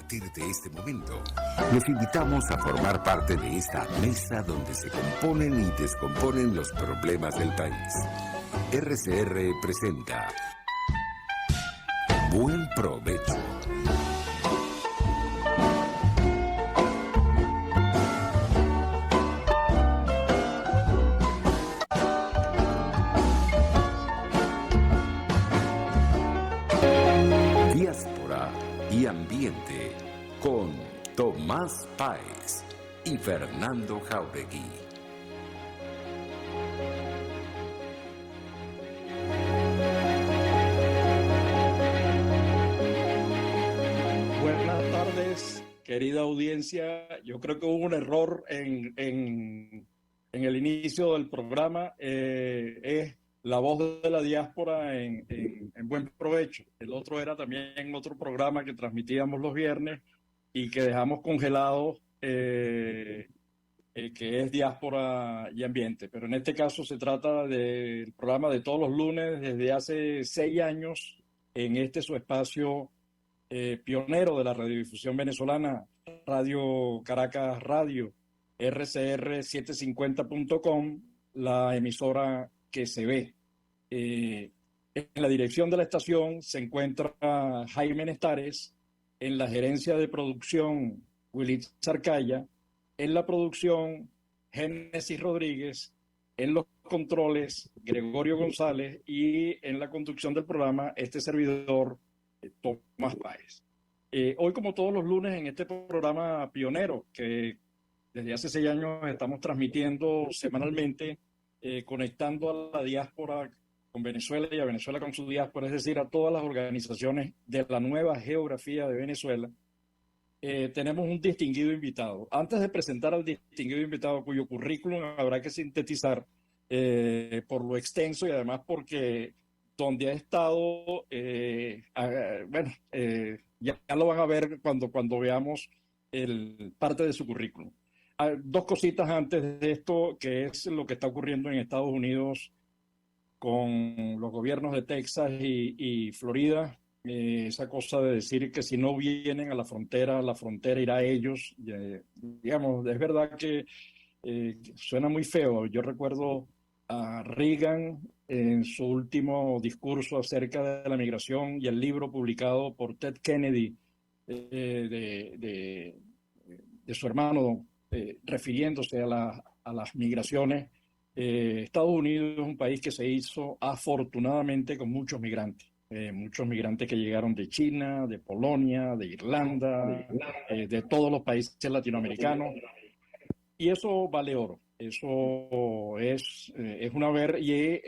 partir de este momento, los invitamos a formar parte de esta mesa donde se componen y descomponen los problemas del país. RCR presenta Buen Provecho. Diáspora y Ambiente con Tomás Páez y Fernando Jáuregui. Buenas tardes, querida audiencia. Yo creo que hubo un error en el inicio del programa. Es la voz de la diáspora en Buen Provecho. El otro era también otro programa que transmitíamos los viernes y que dejamos congelado, que es Diáspora y Ambiente. Pero en este caso se trata del programa de todos los lunes desde hace 6 años en este su espacio pionero de la radiodifusión venezolana, Radio Caracas Radio, rcr750.com, la emisora que se ve. En la dirección de la estación se encuentra Jaime Nestares, en la gerencia de producción Willy Zarcaya, en la producción Génesis Rodríguez, en los controles Gregorio González y en la conducción del programa este servidor Tomás Páez. Hoy, como todos los lunes, en este programa pionero que desde hace 6 años estamos transmitiendo semanalmente, conectando a la diáspora con Venezuela y a Venezuela con su diáspora, es decir, a todas las organizaciones de la nueva geografía de Venezuela, tenemos un distinguido invitado. Antes de presentar al distinguido invitado, cuyo currículum habrá que sintetizar por lo extenso y además porque donde ha estado, ya lo van a ver cuando veamos parte de su currículum. Dos cositas antes de esto, que es lo que está ocurriendo en Estados Unidos con los gobiernos de Texas y Florida. Esa cosa de decir que si no vienen a la frontera irá a ellos. Digamos, es verdad que suena muy feo. Yo recuerdo a Reagan en su último discurso acerca de la migración y el libro publicado por Ted Kennedy de su hermano, refiriéndose a las migraciones. Estados Unidos es un país que se hizo afortunadamente con muchos migrantes que llegaron de China, de Polonia, de Irlanda, de todos los países latinoamericanos. Y eso vale oro. Eso es una y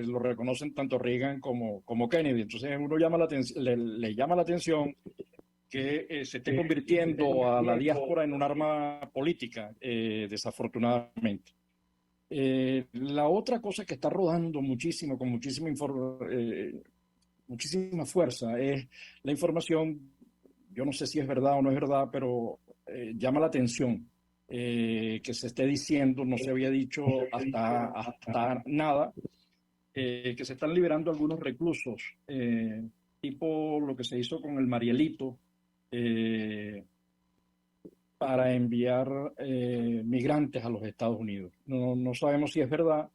lo reconocen tanto Reagan como Kennedy. Entonces uno le llama la atención que se esté convirtiendo a la diáspora en un arma política, desafortunadamente. La otra cosa que está rodando muchísimo, con muchísima fuerza, es la información. Yo no sé si es verdad o no es verdad, pero llama la atención que se esté diciendo, no se había dicho hasta nada, que se están liberando algunos reclusos, tipo lo que se hizo con el Marielito, para enviar migrantes a los Estados Unidos. No sabemos si es verdad,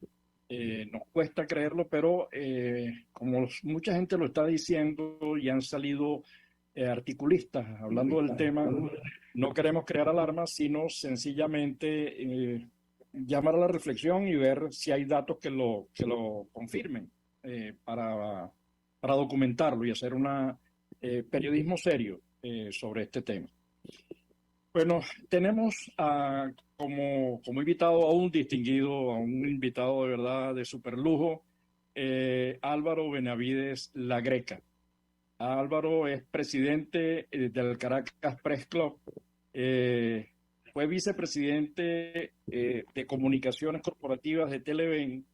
nos cuesta creerlo, pero como mucha gente lo está diciendo y han salido articulistas hablando del tema, no queremos crear alarmas, sino sencillamente llamar a la reflexión y ver si hay datos que lo confirmen, para documentarlo y hacer periodismo serio sobre este tema. Bueno, tenemos como invitado a un invitado de verdad de super lujo, Álvaro Benavides La Greca. Álvaro es presidente del Caracas Press Club, fue vicepresidente de comunicaciones corporativas de Televen,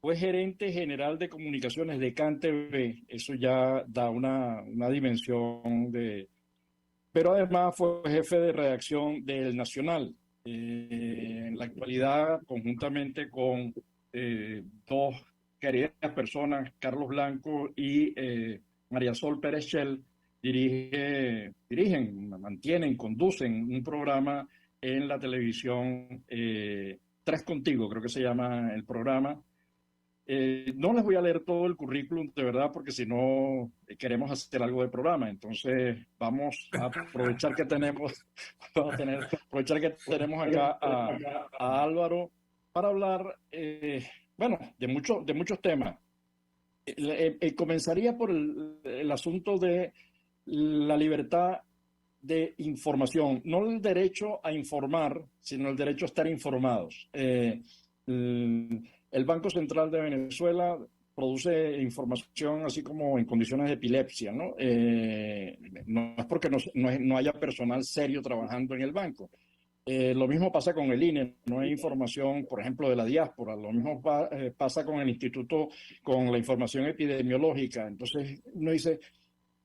fue gerente general de comunicaciones de CanTV. Eso ya da una dimensión pero además fue jefe de redacción del Nacional. En la actualidad, conjuntamente con dos queridas personas, Carlos Blanco y María Sol Pérez Shell, mantienen, conducen un programa en la televisión, Tres Contigo, creo que se llama el programa. No les voy a leer todo el currículum, de verdad, porque si no queremos hacer algo de programa. Entonces, vamos a aprovechar que tenemos, aprovechar que tenemos acá a Álvaro para hablar, bueno, de muchos temas. Comenzaría por el asunto de la libertad de información, no el derecho a informar, sino el derecho a estar informados. El Banco Central de Venezuela produce información así como en condiciones de epilepsia, ¿no? No es porque no haya personal serio trabajando en el banco. Lo mismo pasa con el INE, no hay información, por ejemplo, de la diáspora. Lo mismo pasa con el instituto, con la información epidemiológica. Entonces, uno dice,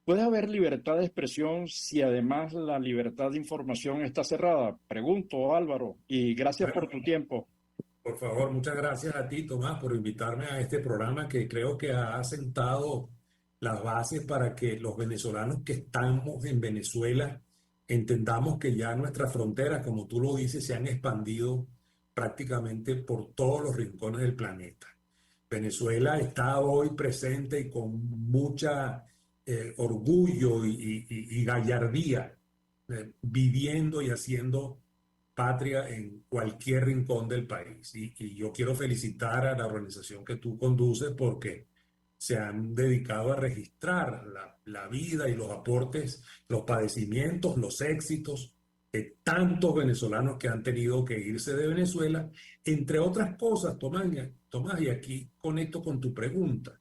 ¿puede haber libertad de expresión si además la libertad de información está cerrada? Pregunto, Álvaro, y gracias por tu tiempo. Por favor, muchas gracias a ti, Tomás, por invitarme a este programa que creo que ha sentado las bases para que los venezolanos que estamos en Venezuela entendamos que ya nuestras fronteras, como tú lo dices, se han expandido prácticamente por todos los rincones del planeta. Venezuela está hoy presente y con mucha orgullo y gallardía, viviendo y haciendo patria en cualquier rincón del país. Y yo quiero felicitar a la organización que tú conduces porque se han dedicado a registrar la vida y los aportes, los padecimientos, los éxitos de tantos venezolanos que han tenido que irse de Venezuela, entre otras cosas, Tomás, y aquí conecto con tu pregunta,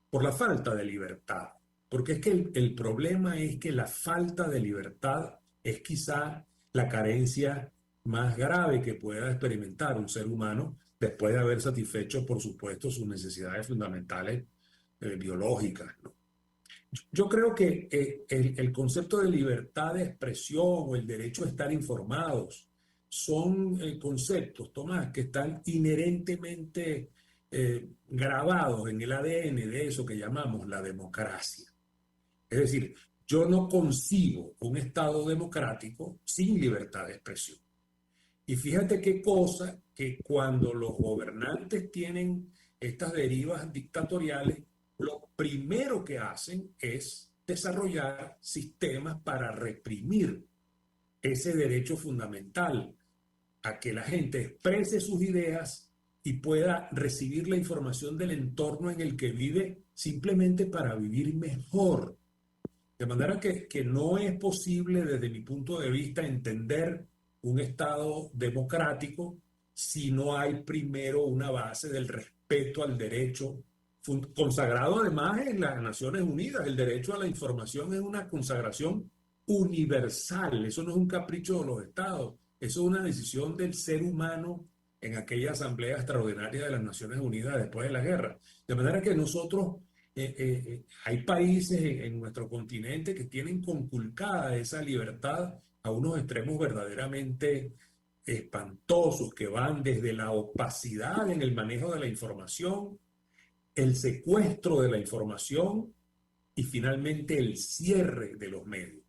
por la falta de libertad. Porque es que el problema es que la falta de libertad es quizá la carencia más grave que pueda experimentar un ser humano después de haber satisfecho, por supuesto, sus necesidades fundamentales biológicas, ¿no? Yo creo que el concepto de libertad de expresión o el derecho a estar informados son conceptos, Tomás, que están inherentemente grabados en el ADN de eso que llamamos la democracia. Es decir, yo no concibo un Estado democrático sin libertad de expresión. Y fíjate qué cosa que cuando los gobernantes tienen estas derivas dictatoriales, lo primero que hacen es desarrollar sistemas para reprimir ese derecho fundamental a que la gente exprese sus ideas y pueda recibir la información del entorno en el que vive simplemente para vivir mejor. De manera que no es posible, desde mi punto de vista, entender un Estado democrático si no hay primero una base del respeto al derecho consagrado además en las Naciones Unidas. El derecho a la información es una consagración universal, eso no es un capricho de los Estados, eso es una decisión del ser humano en aquella asamblea extraordinaria de las Naciones Unidas después de la guerra. De manera que nosotros, hay países en nuestro continente que tienen conculcada esa libertad a unos extremos verdaderamente espantosos, que van desde la opacidad en el manejo de la información, el secuestro de la información y finalmente el cierre de los medios.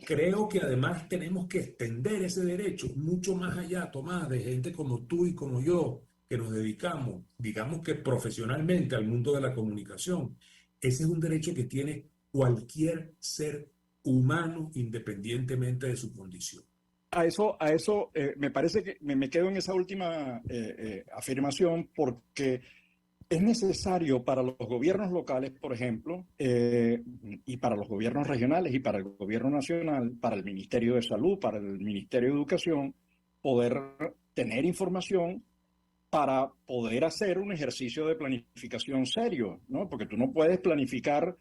Creo que además tenemos que extender ese derecho mucho más allá, Tomás, de gente como tú y como yo, que nos dedicamos, digamos que profesionalmente al mundo de la comunicación. Ese es un derecho que tiene cualquier ser humano independientemente de su condición. A eso me parece que me quedo en esa última afirmación porque es necesario para los gobiernos locales, por ejemplo, y para los gobiernos regionales y para el gobierno nacional, para el Ministerio de Salud, para el Ministerio de Educación, poder tener información para poder hacer un ejercicio de planificación serio, ¿no? Porque tú no puedes planificar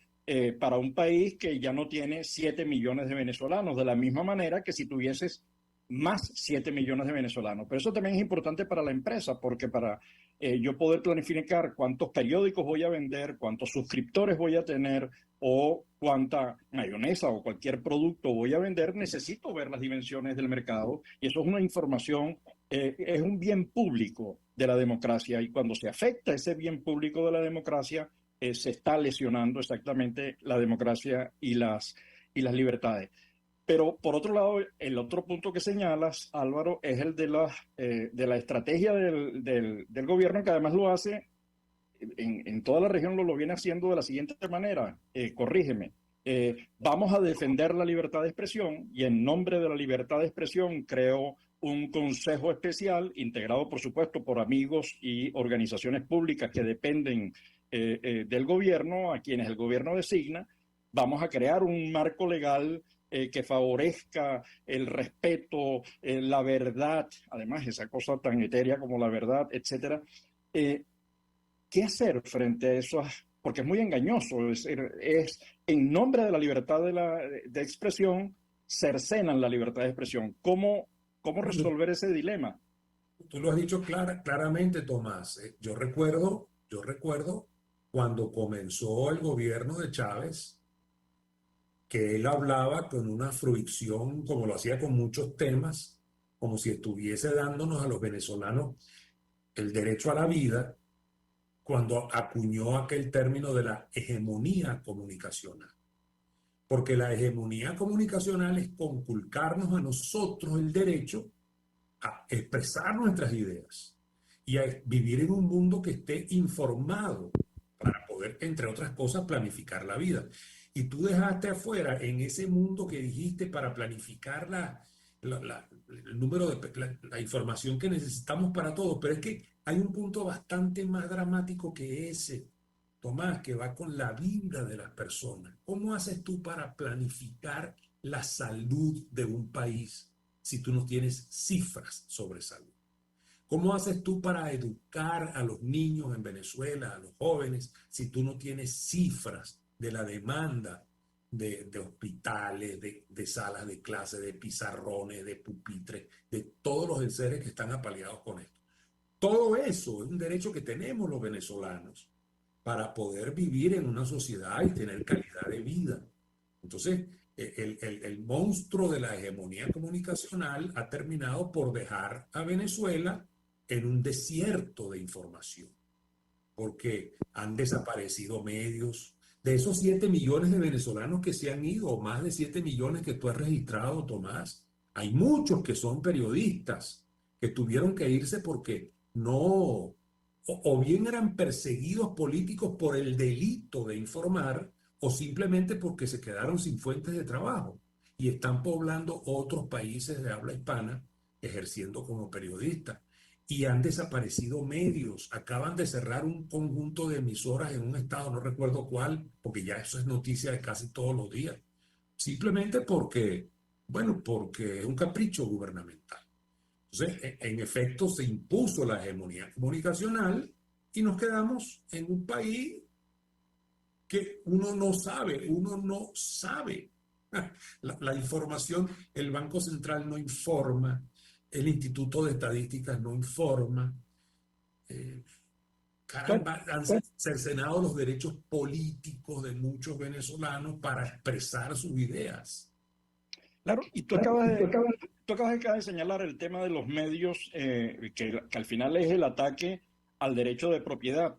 para un país que ya no tiene 7 millones de venezolanos, de la misma manera que si tuvieses más 7 millones de venezolanos. Pero eso también es importante para la empresa, porque para yo poder planificar cuántos periódicos voy a vender, cuántos suscriptores voy a tener o cuánta mayonesa o cualquier producto voy a vender, necesito ver las dimensiones del mercado y eso es una información, es un bien público de la democracia y cuando se afecta ese bien público de la democracia, se está lesionando exactamente la democracia y y las libertades. Pero por otro lado, el otro punto que señalas, Álvaro, es el de la estrategia del gobierno, que además lo hace en toda la región, lo viene haciendo de la siguiente manera, corrígeme. Vamos a defender la libertad de expresión y en nombre de la libertad de expresión creo un consejo especial integrado, por supuesto, por amigos y organizaciones públicas que dependen del gobierno, a quienes el gobierno designa. Vamos a crear un marco legal que favorezca el respeto, la verdad, además esa cosa tan etérea como la verdad, etcétera. ¿Qué hacer frente a eso? Porque es muy engañoso, es en nombre de la libertad de expresión, cercenan la libertad de expresión. ¿Cómo resolver ese dilema? Tú lo has dicho claramente, Tomás. Yo recuerdo cuando comenzó el gobierno de Chávez, que él hablaba con una fruición, como lo hacía con muchos temas, como si estuviese dándonos a los venezolanos el derecho a la vida, cuando acuñó aquel término de la hegemonía comunicacional. Porque la hegemonía comunicacional es conculcarnos a nosotros el derecho a expresar nuestras ideas y a vivir en un mundo que esté informado para poder, entre otras cosas, planificar la vida. Y tú dejaste afuera en ese mundo que dijiste para planificar el número de la información que necesitamos para todos, pero es que hay un punto bastante más dramático que ese, Tomás, que va con la vida de las personas. ¿Cómo haces tú para planificar la salud de un país si tú no tienes cifras sobre salud? ¿Cómo haces tú para educar a los niños en Venezuela, a los jóvenes, si tú no tienes cifras de la demanda de hospitales, de salas de clase, de pizarrones, de pupitres, de todos los enseres que están apaleados con esto? Todo eso es un derecho que tenemos los venezolanos para poder vivir en una sociedad y tener calidad de vida. Entonces, el monstruo de la hegemonía comunicacional ha terminado por dejar a Venezuela en un desierto de información, porque han desaparecido medios. De esos 7 millones de venezolanos que se han ido, o más de 7 millones que tú has registrado, Tomás, hay muchos que son periodistas que tuvieron que irse porque no, o bien eran perseguidos políticos por el delito de informar, o simplemente porque se quedaron sin fuentes de trabajo y están poblando otros países de habla hispana ejerciendo como periodistas. Y han desaparecido medios. Acaban de cerrar un conjunto de emisoras en un estado, no recuerdo cuál, porque ya eso es noticia de casi todos los días. Simplemente porque es un capricho gubernamental. Entonces, en efecto, se impuso la hegemonía comunicacional y nos quedamos en un país que uno no sabe. La información, el Banco Central no informa, el Instituto de Estadísticas no informa. Caramba, han cercenado los derechos políticos de muchos venezolanos para expresar sus ideas. Claro, y tú acabas de señalar el tema de los medios, que al final es el ataque al derecho de propiedad.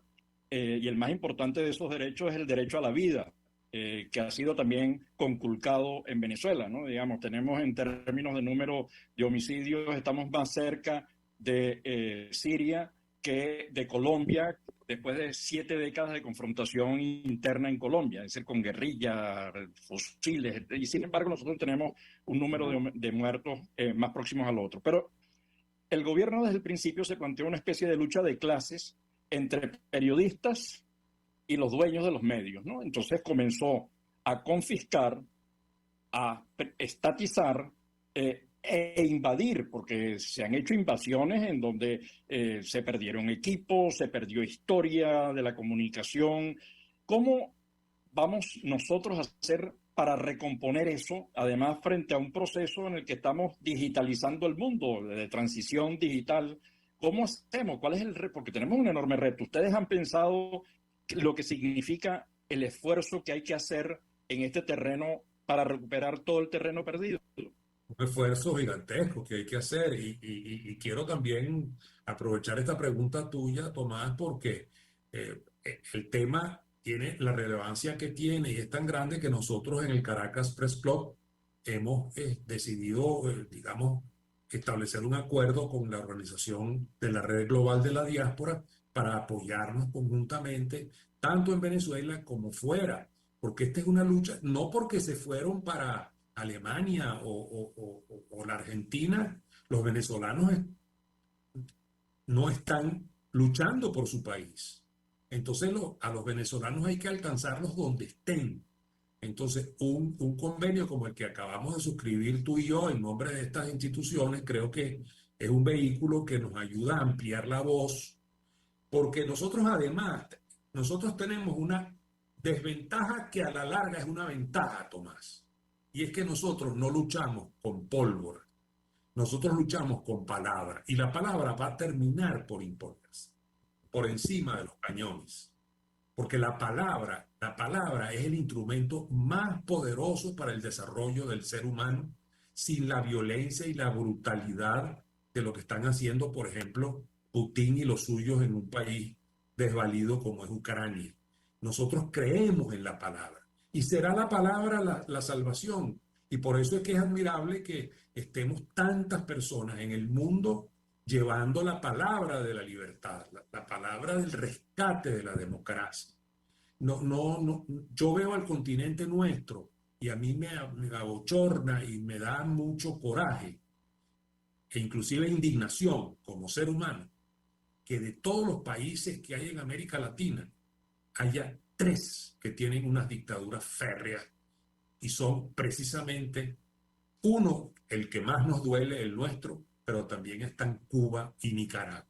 Y el más importante de esos derechos es el derecho a la vida, que ha sido también conculcado en Venezuela, ¿no? Digamos, tenemos en términos de número de homicidios, estamos más cerca de Siria que de Colombia, después de 7 décadas de confrontación interna en Colombia, es decir, con guerrillas, fusiles, y sin embargo nosotros tenemos un número de muertos más próximos al otro. Pero el gobierno desde el principio se planteó una especie de lucha de clases entre periodistas y los dueños de los medios, ¿no? Entonces comenzó a confiscar, a estatizar e invadir, porque se han hecho invasiones en donde se perdieron equipos, se perdió historia de la comunicación. ¿Cómo vamos nosotros a hacer para recomponer eso, además frente a un proceso en el que estamos digitalizando el mundo, de transición digital? ¿Cómo hacemos? ¿Cuál es el reto? Porque tenemos un enorme reto. ¿Ustedes han pensado lo que significa el esfuerzo que hay que hacer en este terreno para recuperar todo el terreno perdido? Un esfuerzo gigantesco que hay que hacer y quiero también aprovechar esta pregunta tuya, Tomás, porque el tema tiene la relevancia que tiene y es tan grande que nosotros en el Caracas Press Club hemos decidido, digamos, establecer un acuerdo con la organización de la Red Global de la Diáspora para apoyarnos conjuntamente, tanto en Venezuela como fuera, porque esta es una lucha, no porque se fueron para Alemania o la Argentina, los venezolanos no están luchando por su país. Entonces a los venezolanos hay que alcanzarlos donde estén. Entonces un convenio como el que acabamos de suscribir tú y yo en nombre de estas instituciones, creo que es un vehículo que nos ayuda a ampliar la voz, porque nosotros además, nosotros tenemos una desventaja que a la larga es una ventaja, Tomás, y es que nosotros no luchamos con pólvora. Nosotros luchamos con palabra y la palabra va a terminar por imponerse por encima de los cañones, porque la palabra es el instrumento más poderoso para el desarrollo del ser humano sin la violencia y la brutalidad de lo que están haciendo, por ejemplo, Putin y los suyos en un país desvalido como es Ucrania. Nosotros creemos en la palabra y será la palabra la salvación. Y por eso es que es admirable que estemos tantas personas en el mundo llevando la palabra de la libertad, la palabra del rescate de la democracia. No, yo veo al continente nuestro y a mí me abochorna y me da mucho coraje e inclusive indignación como ser humano que de todos los países que hay en América Latina haya 3 que tienen unas dictaduras férreas y son precisamente uno, el que más nos duele, el nuestro, pero también están Cuba y Nicaragua.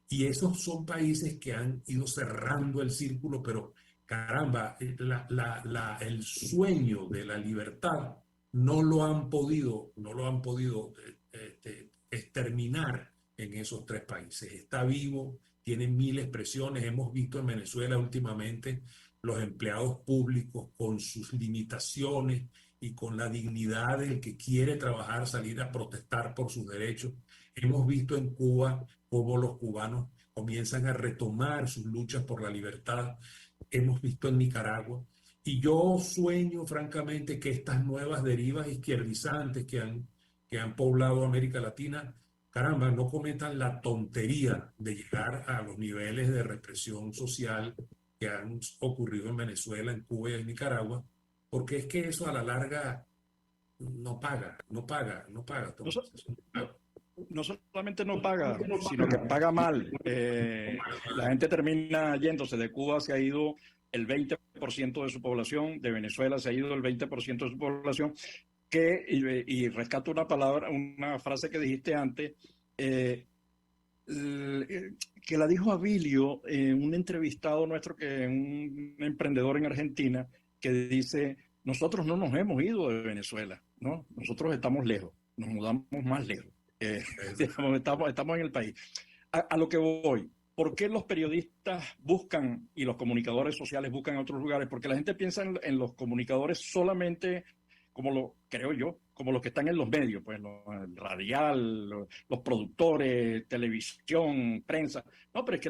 Y esos son países que han ido cerrando el círculo, pero caramba, el sueño de la libertad no lo han podido exterminar en esos 3 países. Está vivo, tiene 1000 expresiones. Hemos visto en Venezuela últimamente los empleados públicos con sus limitaciones y con la dignidad del que quiere trabajar, salir a protestar por sus derechos. Hemos visto en Cuba cómo los cubanos comienzan a retomar sus luchas por la libertad. Hemos visto en Nicaragua. Y yo sueño, francamente, que estas nuevas derivas izquierdizantes que han poblado América Latina, caramba, no cometan la tontería de llegar a los niveles de represión social que han ocurrido en Venezuela, en Cuba y en Nicaragua, porque es que eso a la larga no paga. No, no solamente no paga, sino que paga mal. La gente termina yéndose. De Cuba se ha ido el 20% de su población, de Venezuela se ha ido el 20% de su población, y rescato una frase que dijiste antes, que la dijo Abilio, un entrevistado nuestro, un emprendedor en Argentina, que dice: nosotros no nos hemos ido de Venezuela, ¿no? Nosotros estamos lejos, nos mudamos más lejos. Estamos en el país. A lo que voy, ¿por qué los periodistas buscan y los comunicadores sociales buscan otros lugares? Porque la gente piensa en los comunicadores solamente creo yo, como los que están en los medios, pues el radial, los productores, televisión, prensa. No, pero es que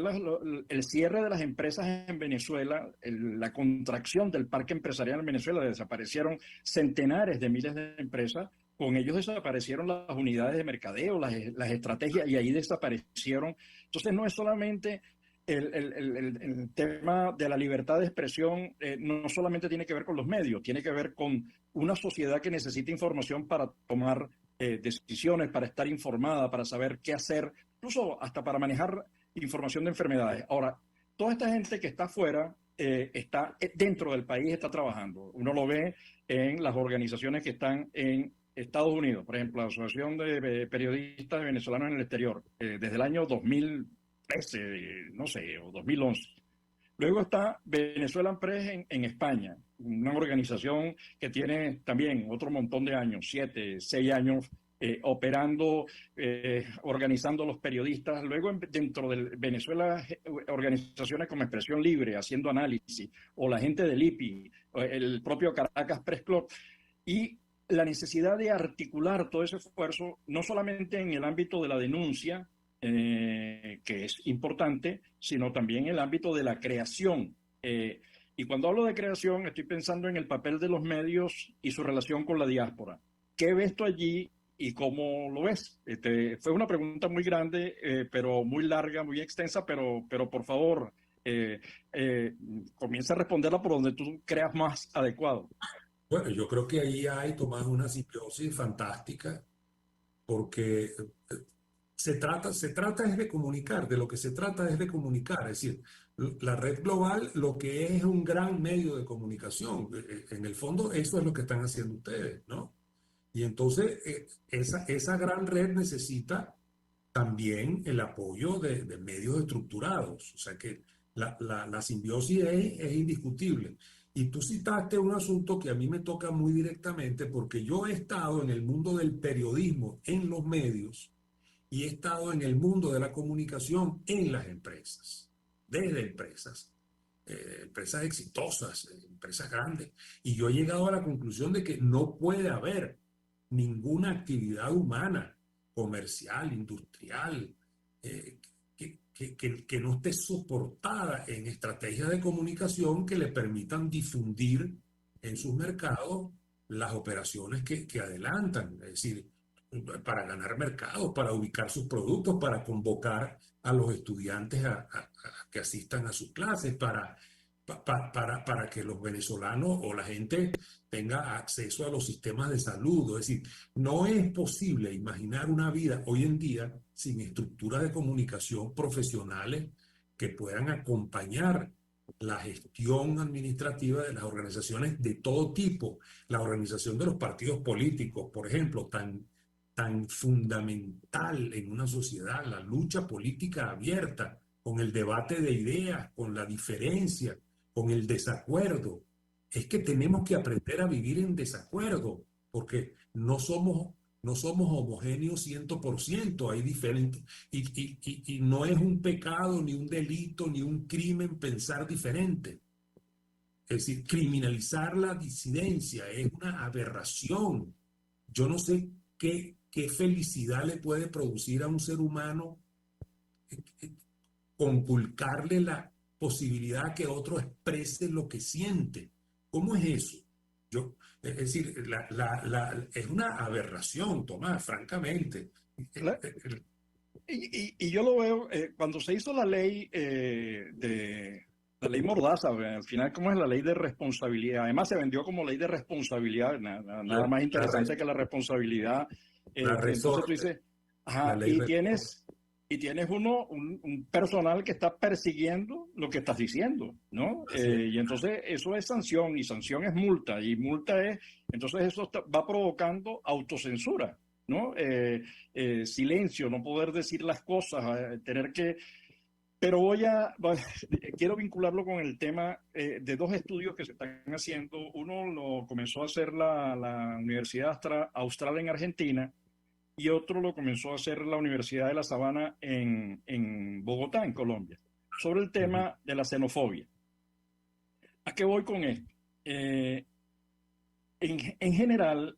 el cierre de las empresas en Venezuela, la contracción del parque empresarial en Venezuela, desaparecieron centenares de miles de empresas. Con ellos desaparecieron las unidades de mercadeo, las estrategias, y ahí desaparecieron. Entonces no es solamente el tema de la libertad de expresión, no solamente tiene que ver con los medios, tiene que ver con una sociedad que necesita información para tomar decisiones, para estar informada, para saber qué hacer, incluso hasta para manejar información de enfermedades. Ahora, toda esta gente que está afuera, está dentro del país, está trabajando. Uno lo ve en las organizaciones que están en Estados Unidos, por ejemplo, la Asociación de Periodistas Venezolanos en el Exterior, desde el año 2013, no sé, o 2011. Luego está Venezuelan Press en España, una organización que tiene también otro montón de años, 7, 6 años, operando, organizando los periodistas. Luego dentro de Venezuela, organizaciones como Expresión Libre, haciendo análisis, o la gente del IPI, el propio Caracas Press Club. Y la necesidad de articular todo ese esfuerzo, no solamente en el ámbito de la denuncia, que es importante, sino también en el ámbito de la creación, de nuevos medios, de nuevas Y cuando hablo de creación, estoy pensando en el papel de los medios y su relación con la diáspora. ¿Qué ves tú allí y cómo lo ves? Fue una pregunta muy grande, pero muy larga, muy extensa, pero por favor, eh, eh, comienza a responderla por donde tú creas más adecuado. Bueno, yo creo que ahí hay, Tomás, una simbiosis fantástica, porque se trata es de comunicar, de lo que se trata es de comunicar, es decir, la red global lo que es un gran medio de comunicación. En el fondo, eso es lo que están haciendo ustedes, ¿no? Y entonces, esa gran red necesita también el apoyo de medios estructurados. O sea que la simbiosis es indiscutible. Y tú citaste un asunto que a mí me toca muy directamente porque yo he estado en el mundo del periodismo en los medios y he estado en el mundo de la comunicación en las empresas, desde empresas exitosas, empresas grandes. Y yo he llegado a la conclusión de que no puede haber ninguna actividad humana, comercial, industrial, que no esté soportada en estrategias de comunicación que le permitan difundir en sus mercados las operaciones que adelantan. Es decir, para ganar mercados, para ubicar sus productos, para convocar a los estudiantes a que asistan a sus clases, para que los venezolanos o la gente tenga acceso a los sistemas de salud. Es decir, no es posible imaginar una vida hoy en día sin estructuras de comunicación profesionales que puedan acompañar la gestión administrativa de las organizaciones de todo tipo, la organización de los partidos políticos, por ejemplo, tan fundamental en una sociedad, la lucha política abierta, con el debate de ideas, con la diferencia, con el desacuerdo. Es que tenemos que aprender a vivir en desacuerdo, porque no somos homogéneos 100%, hay diferentes, y no es un pecado, ni un delito, ni un crimen pensar diferente. Es decir, criminalizar la disidencia es una aberración. Yo no sé qué felicidad le puede producir a un ser humano conculcarle la posibilidad que otro exprese lo que siente. ¿Cómo es eso? Es decir, es una aberración, Tomás, francamente. Y yo lo veo, cuando se hizo la ley la ley Mordaza, al final, ¿cómo es la ley de responsabilidad? Además, se vendió como ley de responsabilidad, nada más interesante que la responsabilidad. La Entonces tú resorte, dices, la ajá, ley resorte. y tienes un personal que está persiguiendo lo que estás diciendo, ¿no? Así es. Y entonces eso es sanción, y sanción es multa, y multa es, entonces eso va provocando autocensura, ¿no? Silencio, no poder decir las cosas, tener que... Pero quiero vincularlo con el tema de dos estudios que se están haciendo. Uno lo comenzó a hacer la Universidad Austral en Argentina, y otro lo comenzó a hacer la Universidad de La Sabana en Bogotá, en Colombia, sobre el Ujú. tema de la xenofobia. ¿A qué voy con esto? En general,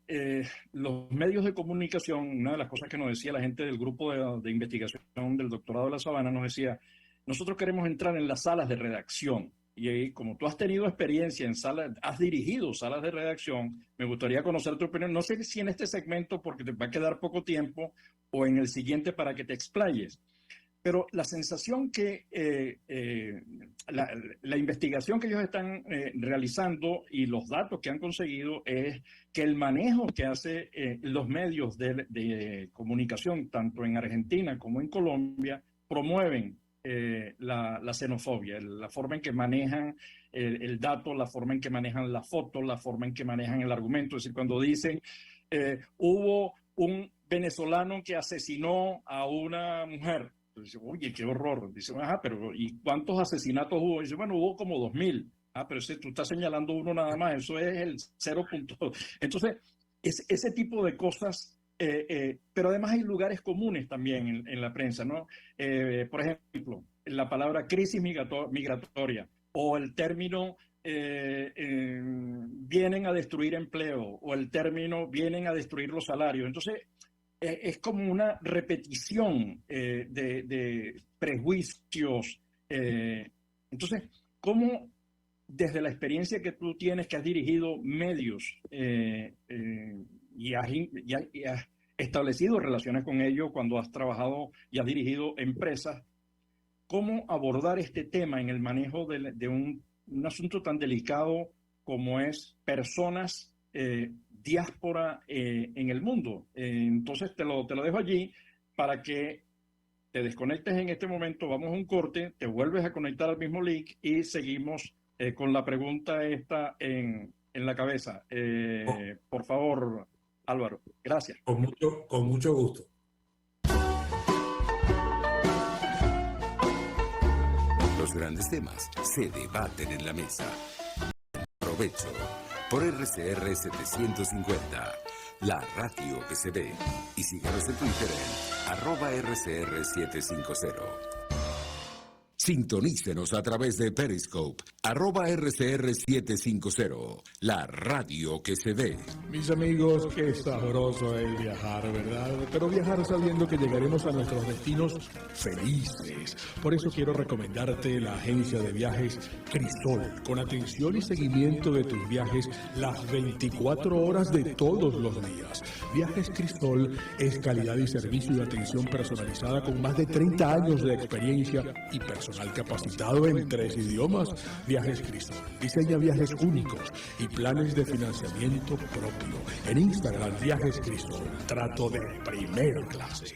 los medios de comunicación, una de las cosas que nos decía la gente del grupo de investigación del doctorado de La Sabana, nos decía, nosotros queremos entrar en las salas de redacción. Y ahí, como tú has tenido experiencia en salas, has dirigido salas de redacción, me gustaría conocer tu opinión. No sé si en este segmento, porque te va a quedar poco tiempo, o en el siguiente para que te explayes. Pero la sensación que la investigación que ellos están realizando y los datos que han conseguido es que el manejo que hace los medios de comunicación, tanto en Argentina como en Colombia, promueven la xenofobia, la forma en que manejan el dato, la forma en que manejan la foto, la forma en que manejan el argumento. Es decir, cuando dicen hubo un venezolano que asesinó a una mujer. Dice, oye, qué horror. Dice, ajá, pero ¿y cuántos asesinatos hubo? Dice, bueno, hubo como 2000. Ah, pero tú estás señalando uno nada más, eso es el 0. Entonces, ese tipo de cosas, pero además hay lugares comunes también en la prensa, ¿no? Por ejemplo, la palabra crisis migratoria o el término vienen a destruir empleo o el término vienen a destruir los salarios. Entonces, es como una repetición de prejuicios. Entonces, ¿cómo desde la experiencia que tú tienes, que has dirigido medios y has establecido relaciones con ellos cuando has trabajado y has dirigido empresas, ¿cómo abordar este tema en el manejo de un asunto tan delicado como es personas, diáspora en el mundo? Entonces te lo dejo allí para que te desconectes en este momento, vamos a un corte, te vuelves a conectar al mismo link y seguimos con la pregunta esta en la cabeza. Con, Por favor, Álvaro, gracias. con mucho gusto. Los grandes temas se debaten en la mesa. Provecho por RCR 750, la radio que se ve. Y síganos en Twitter en @RCR750. Sintonícenos a través de Periscope, @RCR750, la radio que se ve. Mis amigos, qué sabroso es viajar, ¿verdad? Pero viajar sabiendo que llegaremos a nuestros destinos felices. Por eso quiero recomendarte la agencia de viajes Crisol, con atención y seguimiento de tus viajes las 24 horas de todos los días. Viajes Crisol es calidad y servicio de atención personalizada con más de 30 años de experiencia y personal capacitado en 3 idiomas. Viajes Crisol diseña viajes únicos y planes de financiamiento propio. En Instagram, Viajes Crisol, trato de primera clase.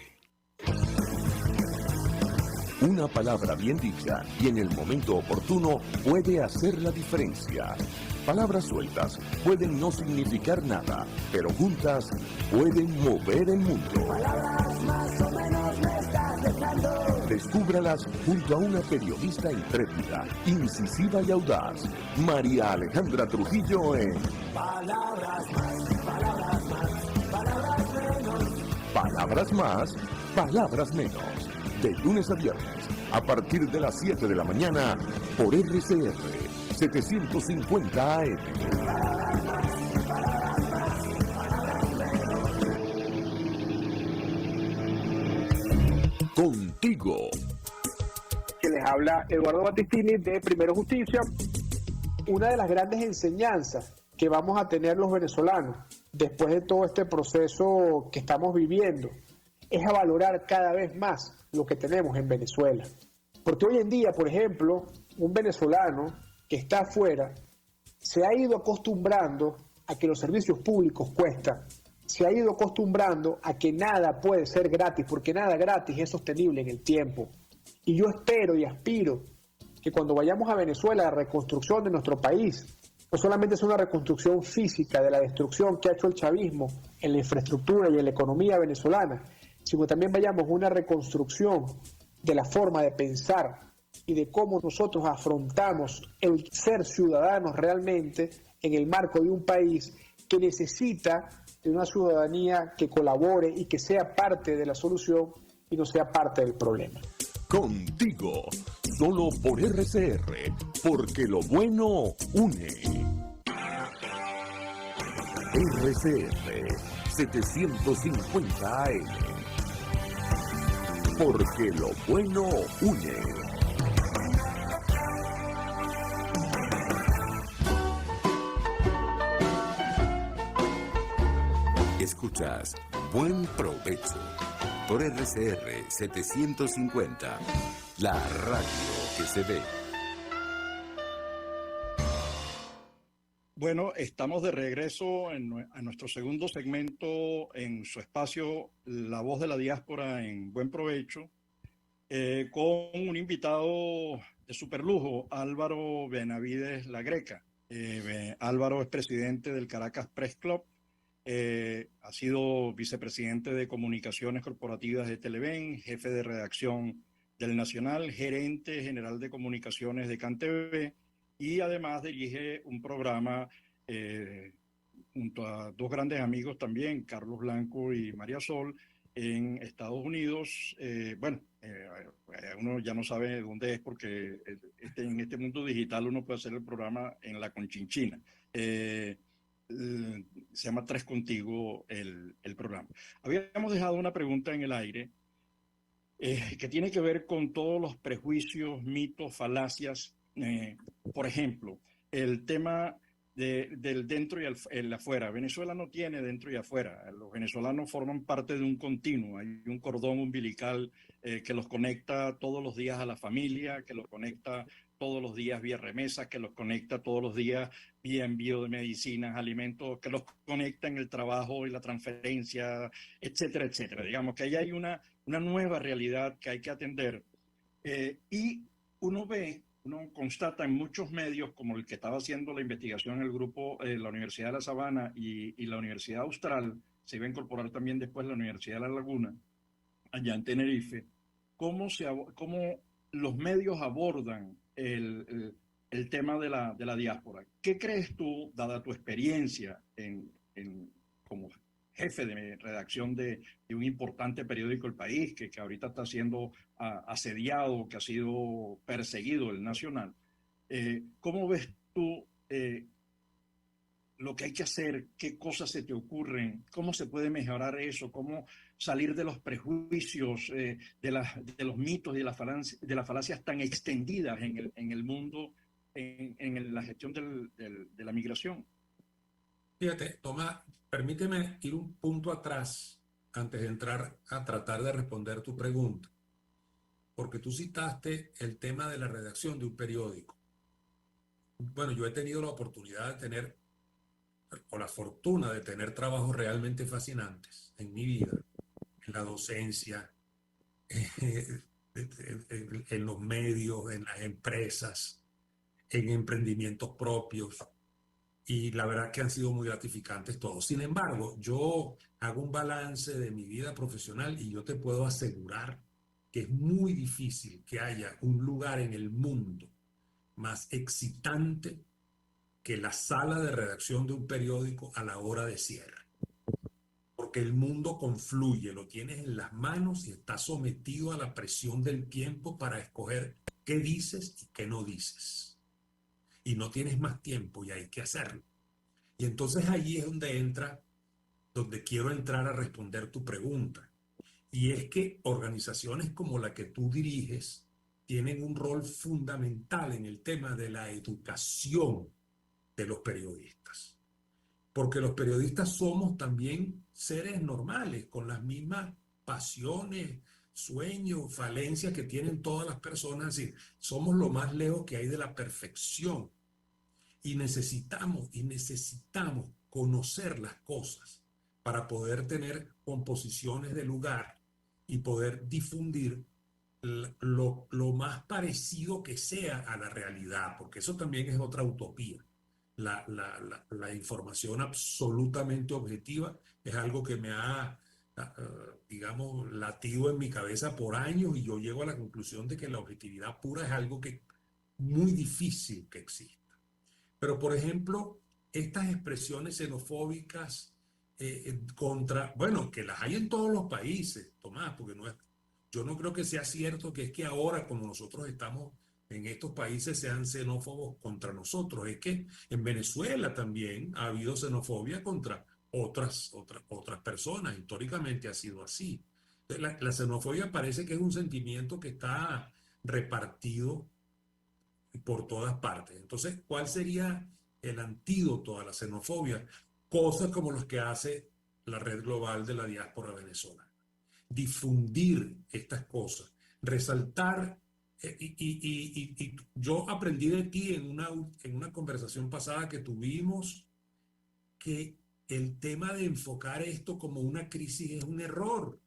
Una palabra bien dicha y en el momento oportuno puede hacer la diferencia. Palabras sueltas pueden no significar nada, pero juntas pueden mover el mundo. Palabras más o menos me estás dejando. Descúbralas junto a una periodista intrépida, incisiva y audaz, María Alejandra Trujillo en Palabras más, palabras más, palabras menos. Palabras más, palabras menos. De lunes a viernes, a partir de las 7 de la mañana, por RCR 750 AM. Contigo. Que les habla Eduardo Battistini de Primero Justicia. Una de las grandes enseñanzas que vamos a tener los venezolanos después de todo este proceso que estamos viviendo es a valorar cada vez más lo que tenemos en Venezuela. Porque hoy en día, por ejemplo, un venezolano que está afuera se ha ido acostumbrando a que los servicios públicos cuestan, se ha ido acostumbrando a que nada puede ser gratis, porque nada gratis es sostenible en el tiempo. Y yo espero y aspiro que cuando vayamos a Venezuela, la reconstrucción de nuestro país no solamente es una reconstrucción física de la destrucción que ha hecho el chavismo en la infraestructura y en la economía venezolana, sino también vayamos a una reconstrucción de la forma de pensar y de cómo nosotros afrontamos el ser ciudadanos realmente en el marco de un país que necesita de una ciudadanía que colabore y que sea parte de la solución y no sea parte del problema. Contigo, solo por RCR, porque lo bueno une. RCR 750 AM, porque lo bueno une. Escuchas Buen Provecho por RCR 750, la radio que se ve. Bueno, estamos de regreso a nuestro segundo segmento en su espacio La Voz de la Diáspora en Buen Provecho, con un invitado de superlujo, Álvaro Benavides La Greca. Álvaro es presidente del Caracas Press Club, ha sido vicepresidente de Comunicaciones Corporativas de Televen, jefe de redacción del Nacional, gerente general de comunicaciones de CanTV, y además dirige un programa junto a dos grandes amigos también, Carlos Blanco y María Sol, en Estados Unidos. Uno ya no sabe dónde es porque en este mundo digital uno puede hacer el programa en la Conchinchina. Se llama Tres Contigo el programa. Habíamos dejado una pregunta en el aire que tiene que ver con todos los prejuicios, mitos, falacias. Por ejemplo, el tema del dentro y el afuera. Venezuela no tiene dentro y afuera. Los venezolanos forman parte de un continuo. Hay un cordón umbilical que los conecta todos los días a la familia, que los conecta todos los días vía remesas, que los conecta todos los días vía envío de medicinas, alimentos, que los conecta en el trabajo y la transferencia, etcétera, etcétera. Digamos que ahí hay una nueva realidad que hay que atender. Y uno constata en muchos medios, como el que estaba haciendo la investigación el grupo, la Universidad de La Sabana y la Universidad Austral, se iba a incorporar también después la Universidad de La Laguna, allá en Tenerife, cómo los medios abordan el tema de la diáspora. ¿Qué crees tú, dada tu experiencia como jefe de redacción de un importante periódico El País, que ahorita está siendo asediado, que ha sido perseguido, el Nacional? ¿Cómo ves tú lo que hay que hacer? ¿Qué cosas se te ocurren? ¿Cómo se puede mejorar eso? ¿Cómo salir de los prejuicios, de los mitos y de las falacias tan extendidas en el mundo, en la gestión de la migración? Fíjate, Tomás, permíteme ir un punto atrás antes de entrar a tratar de responder tu pregunta, porque tú citaste el tema de la redacción de un periódico. Bueno, yo he tenido la oportunidad de tener, o la fortuna de tener trabajos realmente fascinantes en mi vida, en la docencia, en los medios, en las empresas, en emprendimientos propios. Y la verdad que han sido muy gratificantes todos. Sin embargo, yo hago un balance de mi vida profesional y yo te puedo asegurar que es muy difícil que haya un lugar en el mundo más excitante que la sala de redacción de un periódico a la hora de cierre. Porque el mundo confluye, lo tienes en las manos y estás sometido a la presión del tiempo para escoger qué dices y qué no dices. Y no tienes más tiempo y hay que hacerlo. Y entonces allí es donde quiero entrar a responder tu pregunta. Y es que organizaciones como la que tú diriges tienen un rol fundamental en el tema de la educación de los periodistas. Porque los periodistas somos también seres normales, con las mismas pasiones, sueños, falencias que tienen todas las personas. Es decir, somos lo más lejos que hay de la perfección. Y necesitamos conocer las cosas para poder tener composiciones de lugar y poder difundir lo más parecido que sea a la realidad, porque eso también es otra utopía. La información absolutamente objetiva es algo que me ha, digamos, latido en mi cabeza por años, y yo llego a la conclusión de que la objetividad pura es algo que muy difícil que exista. Pero, por ejemplo, estas expresiones xenofóbicas bueno, que las hay en todos los países, Tomás, porque yo no creo que sea cierto que es que ahora, como nosotros estamos en estos países, sean xenófobos contra nosotros. Es que en Venezuela también ha habido xenofobia contra otras personas. Históricamente ha sido así. Entonces, la xenofobia parece que es un sentimiento que está repartido por todas partes. Entonces, ¿cuál sería el antídoto a la xenofobia? Cosas como las que hace la Red Global de la Diáspora Venezolana. Difundir estas cosas, resaltar, y yo aprendí de ti en una conversación pasada que tuvimos, que el tema de enfocar esto como una crisis es un error,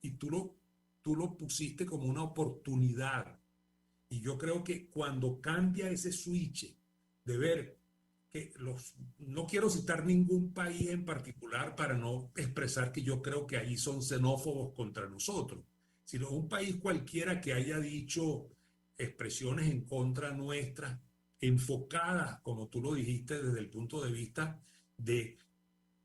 y tú lo pusiste como una oportunidad. Y yo creo que cuando cambia ese switch de ver que no quiero citar ningún país en particular para no expresar que yo creo que ahí son xenófobos contra nosotros, sino un país cualquiera que haya dicho expresiones en contra nuestra, enfocadas, como tú lo dijiste, desde el punto de vista de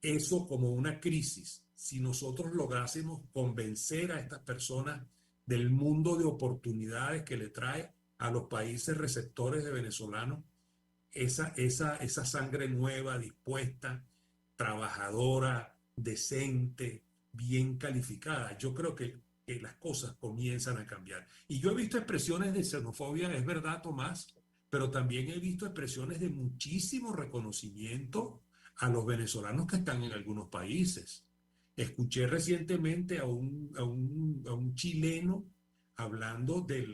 eso como una crisis. Si nosotros lográsemos convencer a estas personas del mundo de oportunidades que le trae a los países receptores de venezolanos esa sangre nueva, dispuesta, trabajadora, decente, bien calificada, yo creo que las cosas comienzan a cambiar. Y yo he visto expresiones de xenofobia, es verdad, Tomás, pero también he visto expresiones de muchísimo reconocimiento a los venezolanos que están en algunos países. Escuché recientemente a un chileno hablando de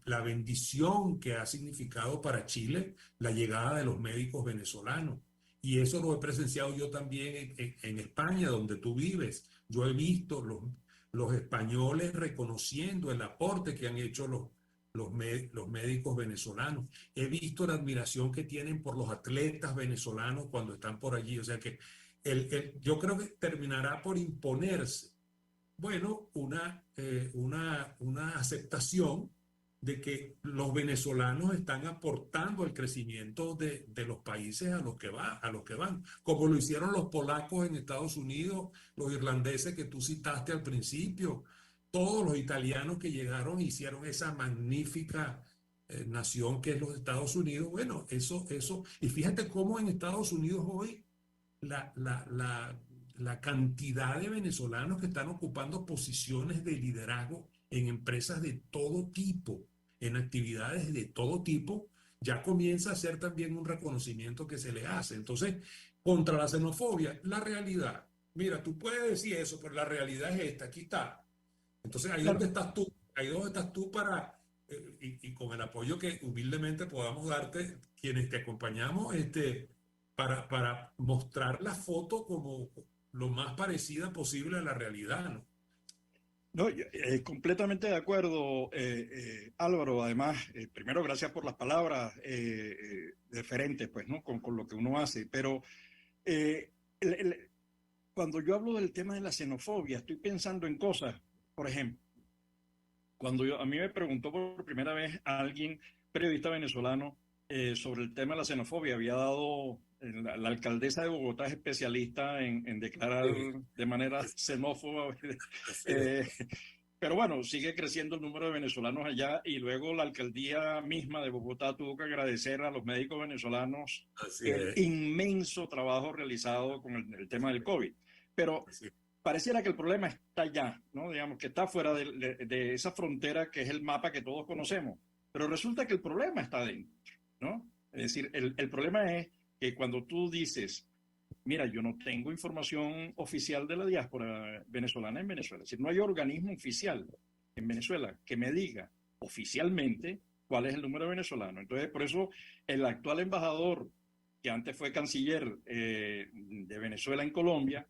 la bendición que ha significado para Chile la llegada de los médicos venezolanos. Y eso lo he presenciado yo también en España, donde tú vives. Yo he visto los españoles reconociendo el aporte que han hecho los médicos venezolanos. He visto la admiración que tienen por los atletas venezolanos cuando están por allí. O sea que yo creo que terminará por imponerse, bueno, una aceptación de que los venezolanos están aportando al crecimiento de los países a los que van, como lo hicieron los polacos en Estados Unidos, los irlandeses que tú citaste al principio, todos los italianos que llegaron e hicieron esa magnífica nación que es los Estados Unidos. Bueno, eso, y fíjate cómo en Estados Unidos hoy la cantidad de venezolanos que están ocupando posiciones de liderazgo en empresas de todo tipo, en actividades de todo tipo, ya comienza a ser también un reconocimiento que se le hace. Entonces, contra la xenofobia, la realidad, mira, tú puedes decir eso, pero la realidad es esta, aquí está. Entonces, ahí donde estás tú para, y con el apoyo que humildemente podamos darte, quienes te acompañamos, para mostrar la foto como lo más parecida posible a la realidad, ¿no? No, completamente de acuerdo, Álvaro. Además, primero, gracias por las palabras deferentes, pues, ¿no? Con lo que uno hace. Pero eh, cuando yo hablo del tema de la xenofobia, estoy pensando en cosas. Por ejemplo, a mí me preguntó por primera vez a alguien, periodista venezolano, sobre el tema de la xenofobia. Había dado, la alcaldesa de Bogotá es especialista en declarar de manera xenófoba. Pero bueno, sigue creciendo el número de venezolanos allá, y luego la alcaldía misma de Bogotá tuvo que agradecer a los médicos venezolanos el inmenso trabajo realizado con el tema del COVID. Pero pareciera que el problema está allá, ¿no? Digamos que está fuera de esa frontera que es el mapa que todos conocemos. Pero resulta que el problema está dentro, ¿no? Es decir, el problema es que cuando tú dices, mira, yo no tengo información oficial de la diáspora venezolana en Venezuela, es decir, no hay organismo oficial en Venezuela que me diga oficialmente cuál es el número venezolano. Entonces, por eso el actual embajador, que antes fue canciller de Venezuela en Colombia,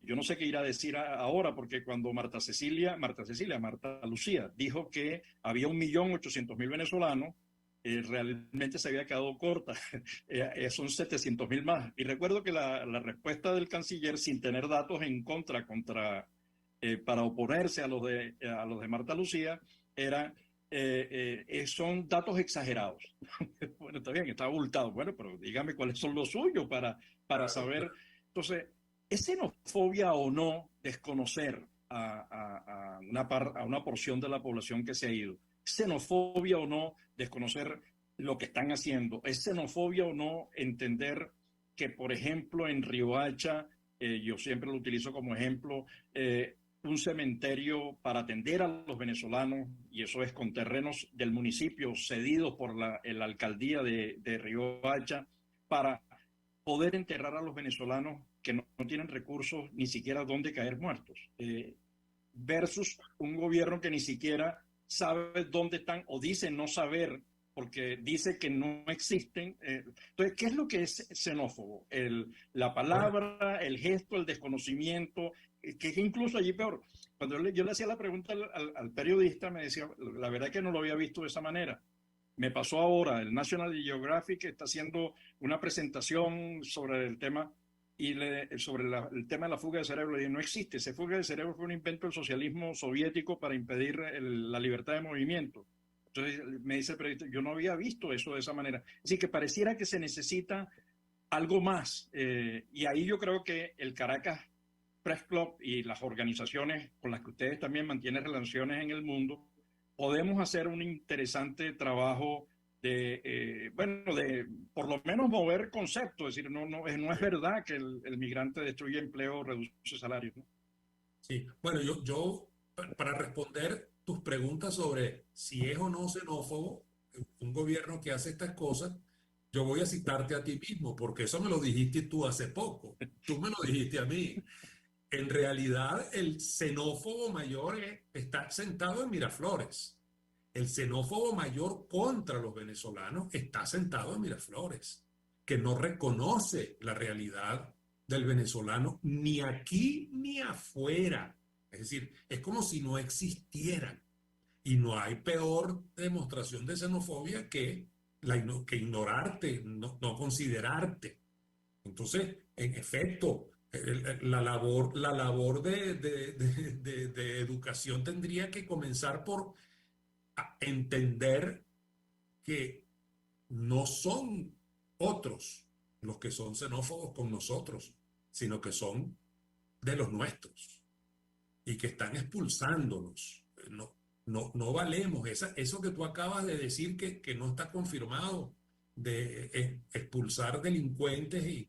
yo no sé qué irá a decir ahora, porque cuando Marta Lucía dijo que había 1.800.000 venezolanos, realmente se había quedado corta. Son 700.000 más. Y recuerdo que la respuesta del canciller, sin tener datos en contra para oponerse a los de Marta Lucía, era son datos exagerados. Bueno, está bien, está abultado. Bueno, pero dígame cuáles son los suyos para saber. Entonces, ¿es xenofobia o no desconocer a una porción de la población que se ha ido? ¿Es xenofobia o no desconocer lo que están haciendo? ¿Es xenofobia o no entender que, por ejemplo, en Riohacha, yo siempre lo utilizo como ejemplo, un cementerio para atender a los venezolanos, y eso es con terrenos del municipio cedidos por la alcaldía de Riohacha, para poder enterrar a los venezolanos que no tienen recursos ni siquiera dónde caer muertos, versus un gobierno que ni siquiera sabe dónde están, o dice no saber porque dice que no existen. Entonces, ¿qué es lo que es xenófobo? La palabra, el gesto, el desconocimiento, que incluso allí peor. Cuando yo le hacía la pregunta al periodista, me decía, la verdad que no lo había visto de esa manera. Me pasó ahora, el National Geographic está haciendo una presentación sobre el tema, y sobre el tema de la fuga de cerebro. Le dije, no existe. Esa fuga de cerebro fue un invento del socialismo soviético para impedir la libertad de movimiento. Entonces me dice el periodista, yo no había visto eso de esa manera. Así que pareciera que se necesita algo más. Y ahí yo creo que el Caracas Press Club y las organizaciones con las que ustedes también mantienen relaciones en el mundo, podemos hacer un interesante trabajo de por lo menos mover conceptos. Es decir, no es verdad que el migrante destruye empleo o reduce salarios, ¿no? Sí, bueno, yo para responder tus preguntas sobre si es o no xenófobo, un gobierno que hace estas cosas, yo voy a citarte a ti mismo, porque eso me lo dijiste tú hace poco. Tú me lo dijiste a mí. En realidad, el xenófobo mayor está sentado en Miraflores. El xenófobo mayor contra los venezolanos está sentado en Miraflores, que no reconoce la realidad del venezolano ni aquí ni afuera. Es decir, es como si no existieran. Y no hay peor demostración de xenofobia que ignorarte, no considerarte. Entonces, en efecto, la labor de educación tendría que comenzar por entender que no son otros los que son xenófobos con nosotros, sino que son de los nuestros y que están expulsándonos. No valemos. Eso que tú acabas de decir que no está confirmado, de expulsar delincuentes y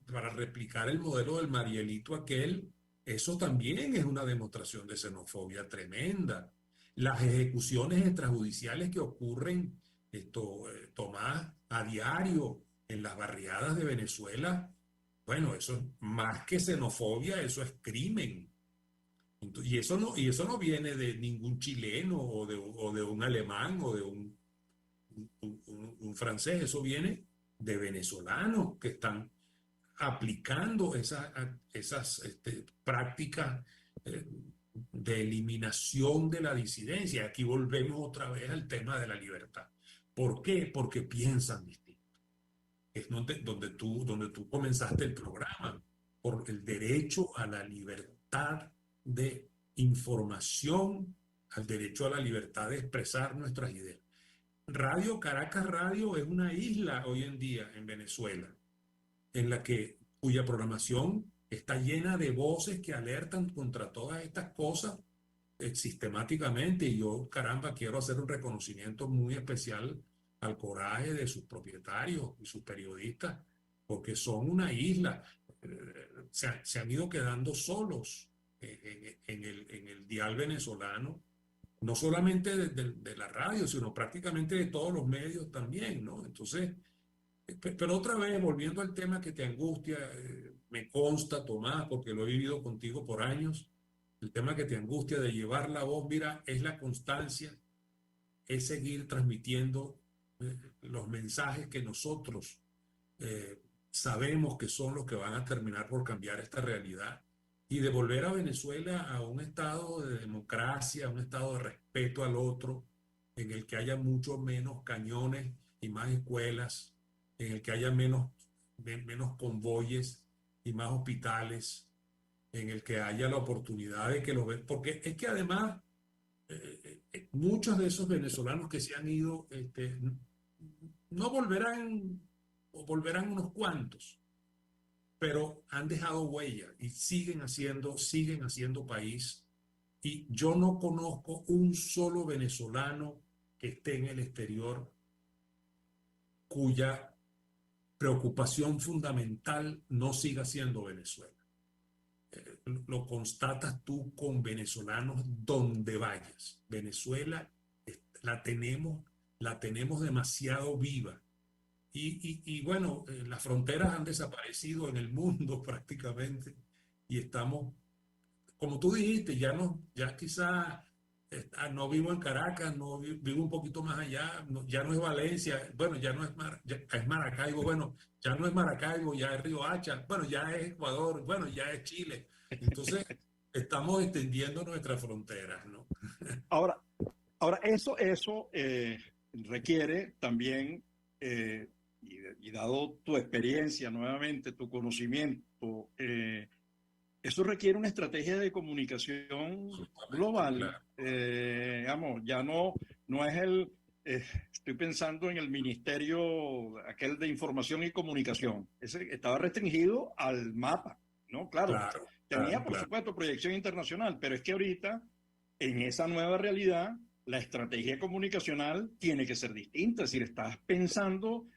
para replicar el modelo del Marielito aquel, eso también es una demostración de xenofobia tremenda. Las ejecuciones extrajudiciales que ocurren, Tomás, a diario en las barriadas de Venezuela, bueno, eso es más que xenofobia, eso es crimen. Y eso no viene de ningún chileno o de un alemán o de un francés, eso viene de venezolanos que están aplicando esas prácticas de eliminación de la disidencia. Aquí volvemos otra vez al tema de la libertad. ¿Por qué? Porque piensan distinto. Es donde tú comenzaste el programa, por el derecho a la libertad de información, al derecho a la libertad de expresar nuestras ideas. Radio Caracas Radio es una isla hoy en día en Venezuela, cuya programación está llena de voces que alertan contra todas estas cosas sistemáticamente. Y yo, caramba, quiero hacer un reconocimiento muy especial al coraje de sus propietarios y sus periodistas, porque son una isla. Se han ido quedando solos en el dial venezolano, no solamente de la radio, sino prácticamente de todos los medios también, ¿no? Entonces, pero otra vez, volviendo al tema que te angustia, me consta, Tomás, porque lo he vivido contigo por años, el tema que te angustia de llevar la voz, mira, es la constancia, es seguir transmitiendo los mensajes que nosotros sabemos que son los que van a terminar por cambiar esta realidad y devolver a Venezuela a un estado de democracia, a un estado de respeto al otro, en el que haya mucho menos cañones y más escuelas, en el que haya menos convoyes y más hospitales, en el que haya la oportunidad de que porque es que además muchos de esos venezolanos que se han ido no volverán, o volverán unos cuantos, pero han dejado huella y siguen haciendo país. Y yo no conozco un solo venezolano que esté en el exterior cuya preocupación fundamental no siga siendo Venezuela. Lo constatas tú con venezolanos donde vayas. Venezuela la tenemos demasiado viva. Y bueno, las fronteras han desaparecido en el mundo prácticamente y estamos, como tú dijiste, ya quizá no vivo en Caracas, no vivo un poquito más allá, ya no es Valencia, bueno, ya no es, es Maracaibo, bueno, ya no es Maracaibo, ya es Río Hacha, bueno, ya es Ecuador, bueno, ya es Chile. Entonces, estamos extendiendo nuestras fronteras, ¿no? Ahora eso requiere también, y dado tu experiencia nuevamente, tu conocimiento, eso requiere una estrategia de comunicación global. Claro. Digamos, ya no es estoy pensando en el ministerio aquel de información y comunicación. Ese estaba restringido al mapa, ¿no? Claro, tenía por supuesto proyección internacional, pero es que ahorita, en esa nueva realidad, la estrategia comunicacional tiene que ser distinta. Es decir, estás pensando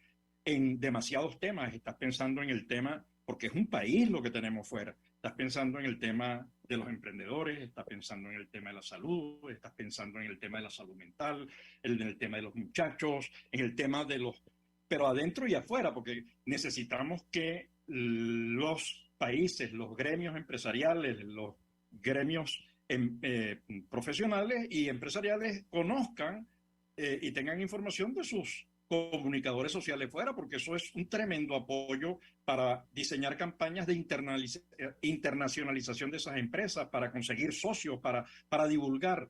en demasiados temas. Estás pensando en el tema porque es un país lo que tenemos fuera. Estás pensando en el tema de los emprendedores, estás pensando en el tema de la salud, estás pensando en el tema de la salud mental, en el tema de los muchachos, en el tema de los... pero adentro y afuera, porque necesitamos que los países, los gremios empresariales, los gremios profesionales y empresariales conozcan y tengan información de sus comunicadores sociales fuera, porque eso es un tremendo apoyo para diseñar campañas de internacionalización de esas empresas, para conseguir socios, para divulgar.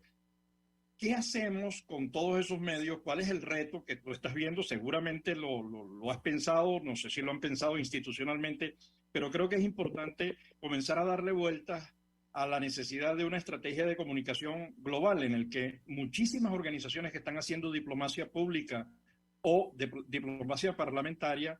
¿Qué hacemos con todos esos medios? ¿Cuál es el reto que tú estás viendo? Seguramente lo has pensado, no sé si lo han pensado institucionalmente, pero creo que es importante comenzar a darle vueltas a la necesidad de una estrategia de comunicación global en el que muchísimas organizaciones que están haciendo diplomacia pública o de diplomacia parlamentaria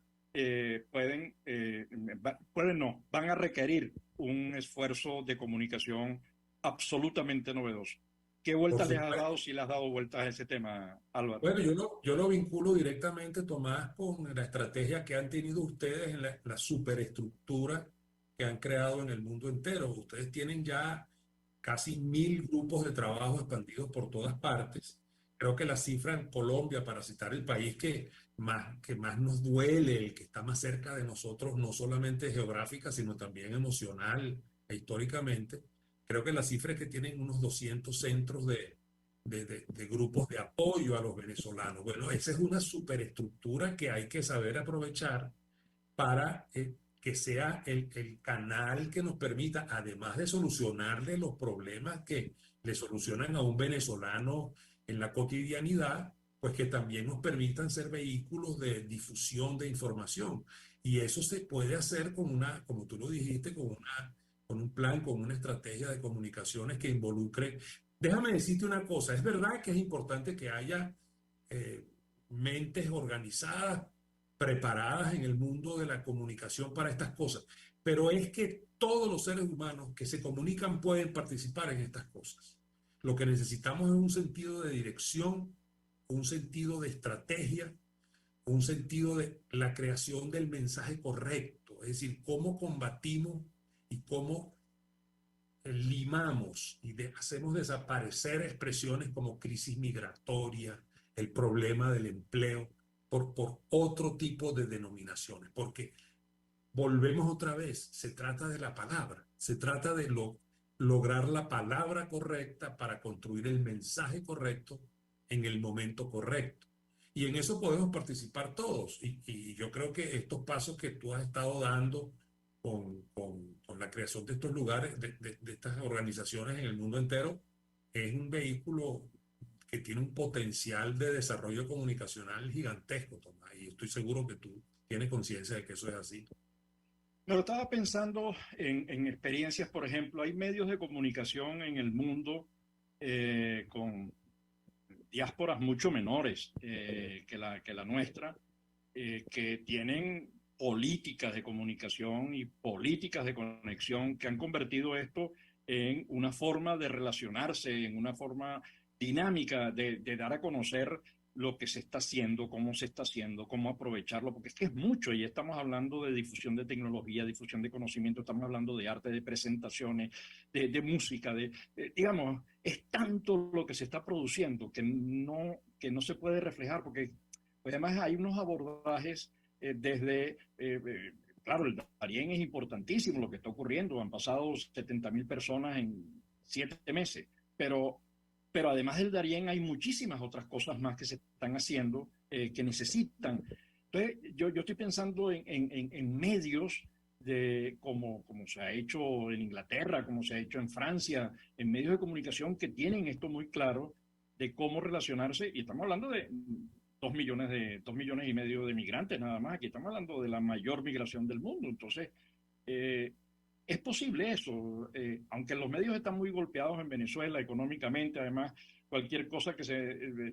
van a requerir un esfuerzo de comunicación absolutamente novedoso. ¿Qué vueltas les has dado, si le has dado vueltas a ese tema, Álvaro? Bueno, yo lo vinculo directamente, Tomás, con la estrategia que han tenido ustedes en la superestructura que han creado en el mundo entero. Ustedes tienen ya casi 1000 grupos de trabajo expandidos por todas partes. Creo que la cifra en Colombia, para citar el país que más nos duele, el que está más cerca de nosotros, no solamente geográfica, sino también emocional e históricamente, creo que la cifra es que tienen unos 200 centros de grupos de apoyo a los venezolanos. Bueno, esa es una superestructura que hay que saber aprovechar para que sea el canal que nos permita, además de solucionarle los problemas que le solucionan a un venezolano en la cotidianidad, pues que también nos permitan ser vehículos de difusión de información. Y eso se puede hacer con como tú lo dijiste, con un plan, con una estrategia de comunicaciones que involucre. Déjame decirte una cosa, es verdad que es importante que haya mentes organizadas, preparadas en el mundo de la comunicación para estas cosas, pero es que todos los seres humanos que se comunican pueden participar en estas cosas. Lo que necesitamos es un sentido de dirección, un sentido de estrategia, un sentido de la creación del mensaje correcto, es decir, cómo combatimos y cómo limamos y hacemos desaparecer expresiones como crisis migratoria, el problema del empleo, por otro tipo de denominaciones, porque volvemos otra vez, se trata de la palabra, se trata de lograr la palabra correcta para construir el mensaje correcto en el momento correcto. Y en eso podemos participar todos. Y yo creo que estos pasos que tú has estado dando con la creación de estos lugares, de estas organizaciones en el mundo entero, es un vehículo que tiene un potencial de desarrollo comunicacional gigantesco, Tomás, y estoy seguro que tú tienes conciencia de que eso es así. Pero estaba pensando en experiencias, por ejemplo, hay medios de comunicación en el mundo con diásporas mucho menores que la nuestra, que tienen políticas de comunicación y políticas de conexión que han convertido esto en una forma de relacionarse, en una forma dinámica de dar a conocer lo que se está haciendo, cómo se está haciendo, cómo aprovecharlo, porque es que es mucho y estamos hablando de difusión de tecnología, difusión de conocimiento, estamos hablando de arte, de presentaciones, de música, digamos, es tanto lo que se está produciendo que no se puede reflejar, porque pues además hay unos abordajes claro, el Darién es importantísimo lo que está ocurriendo, han pasado 70.000 personas en 7 meses, pero además del Darién hay muchísimas otras cosas más que se están haciendo que necesitan. Entonces, yo estoy pensando en medios como se ha hecho en Inglaterra, como se ha hecho en Francia, en medios de comunicación que tienen esto muy claro de cómo relacionarse, y estamos hablando de 2 millones y medio de migrantes nada más, aquí estamos hablando de la mayor migración del mundo, entonces es posible eso, aunque los medios están muy golpeados en Venezuela económicamente, además cualquier cosa que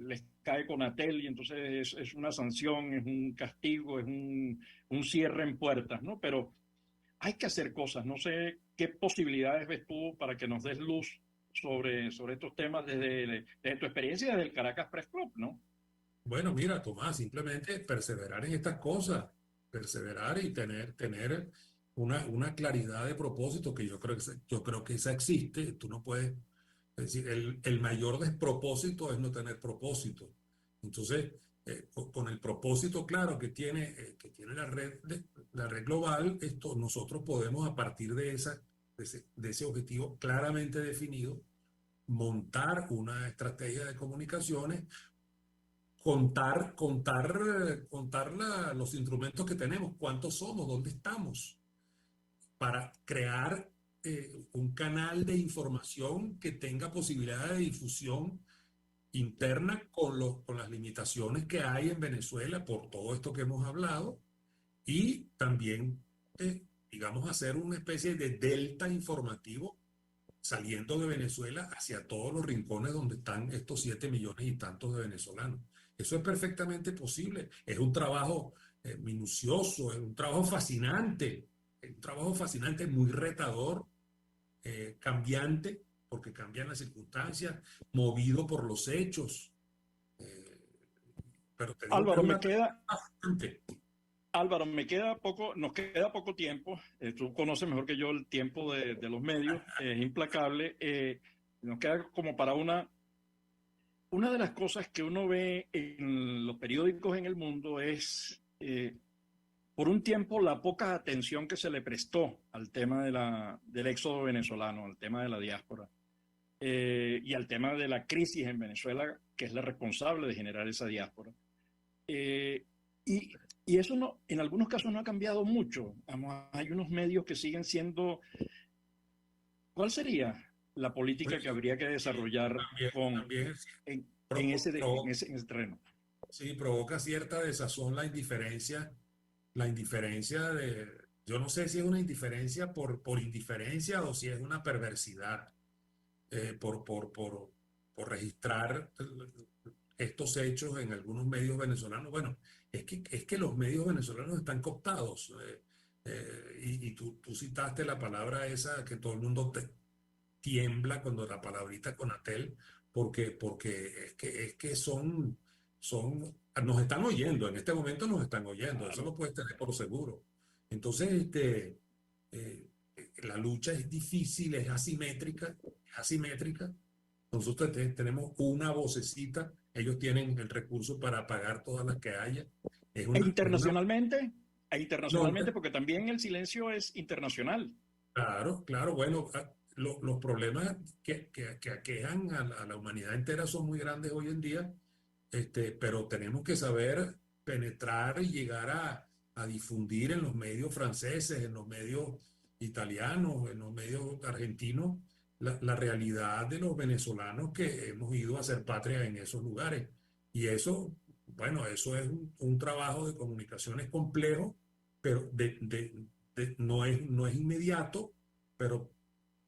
les cae con Atel y entonces es una sanción, es un castigo, es un cierre en puertas, ¿no? Pero hay que hacer cosas, no sé qué posibilidades ves tú para que nos des luz sobre estos temas desde tu experiencia desde el Caracas Press Club, ¿no? Bueno, mira, Tomás, simplemente perseverar en estas cosas, perseverar y tener una claridad de propósito que yo creo que esa existe. Tú no puedes, es decir, el mayor despropósito es no tener propósito. Entonces, con el propósito claro que tiene la red global, nosotros podemos a partir de ese objetivo claramente definido, montar una estrategia de comunicaciones, contar los instrumentos que tenemos, cuántos somos, dónde estamos, para crear un canal de información que tenga posibilidad de difusión interna con las limitaciones que hay en Venezuela por todo esto que hemos hablado, y también, digamos, hacer una especie de delta informativo saliendo de Venezuela hacia todos los rincones donde están estos 7 millones y tantos de venezolanos. Eso es perfectamente posible. Es un trabajo minucioso, es un trabajo fascinante, muy retador, cambiante, porque cambian las circunstancias, movido por los hechos. Pero te digo, Álvaro, nos queda poco tiempo. Tú conoces mejor que yo el tiempo de los medios, es implacable. Nos queda como para una de las cosas que uno ve en los periódicos en el mundo es, por un tiempo, la poca atención que se le prestó al tema del éxodo venezolano, al tema de la diáspora, y al tema de la crisis en Venezuela, que es la responsable de generar esa diáspora. Y eso no, en algunos casos no ha cambiado mucho. Hay unos medios que siguen siendo... ¿Cuál sería la política que habría que desarrollar en ese terreno? Sí, provoca cierta desazón la indiferencia de... Yo no sé si es una indiferencia por indiferencia o si es una perversidad por registrar estos hechos en algunos medios venezolanos. Bueno, es que los medios venezolanos están cooptados. Y tú citaste la palabra esa que todo el mundo tiembla cuando la palabrita Conatel, porque es que nos están oyendo, en este momento nos están oyendo, eso lo puedes tener por seguro. Entonces, la lucha es difícil, es asimétrica. Nosotros tenemos una vocecita, ellos tienen el recurso para apagar todas las que haya. Internacionalmente, porque también el silencio es internacional. Claro, bueno, los problemas que aquejan a la humanidad entera son muy grandes hoy en día, pero tenemos que saber penetrar y llegar a difundir en los medios franceses, en los medios italianos, en los medios argentinos, la realidad de los venezolanos que hemos ido a hacer patria en esos lugares. Y eso, bueno, eso es un trabajo de comunicaciones complejo, pero no es inmediato, pero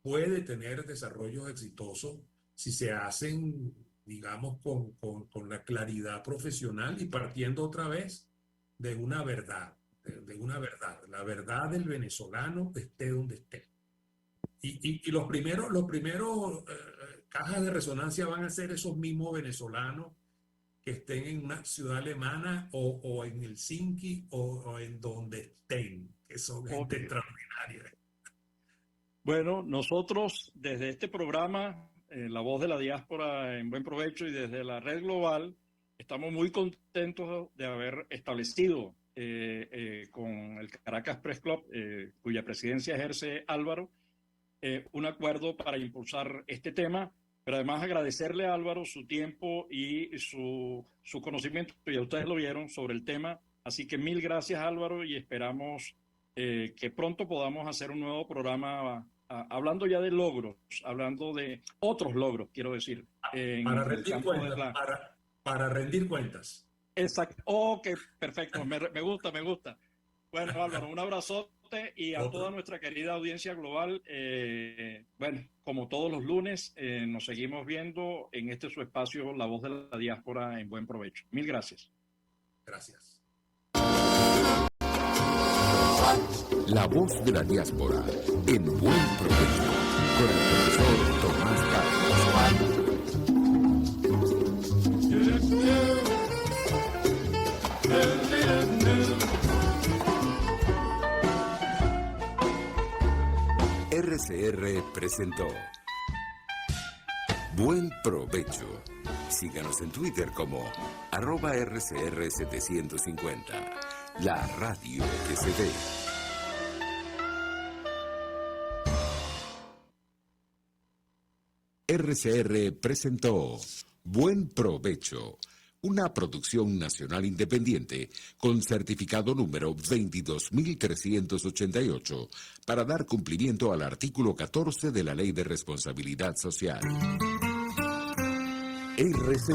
puede tener desarrollos exitosos si se hacen, digamos, con la claridad profesional y partiendo otra vez de una verdad, la verdad del venezolano esté donde esté. Y los primeros cajas de resonancia van a ser esos mismos venezolanos que estén en una ciudad alemana o en Helsinki o en donde estén, que son gente extraordinaria. Bueno, nosotros desde este programa, La Voz de la Diáspora en Buen Provecho, y desde la Red Global, estamos muy contentos de haber establecido con el Caracas Press Club, cuya presidencia ejerce Álvaro, un acuerdo para impulsar este tema, pero además agradecerle a Álvaro su tiempo y su conocimiento, y a ustedes lo vieron, sobre el tema. Así que mil gracias, Álvaro, y esperamos que pronto podamos hacer un nuevo programa hablando ya de logros, hablando de otros logros, quiero decir. Para rendir cuentas. Exacto. Ok, perfecto. Me gusta. Bueno, Álvaro, un abrazote, y a toda nuestra querida audiencia global. Bueno, como todos los lunes, nos seguimos viendo en este su espacio, La Voz de la Diáspora en Buen Provecho. Mil gracias. Gracias. La Voz de la Diáspora en Buen Provecho con el profesor Tomás Carlos. RCR presentó Buen Provecho. Síganos en Twitter como @RCR750. La radio que se ve. RCR presentó Buen Provecho, una producción nacional independiente con certificado número 22.388 para dar cumplimiento al artículo 14 de la Ley de Responsabilidad Social. RCR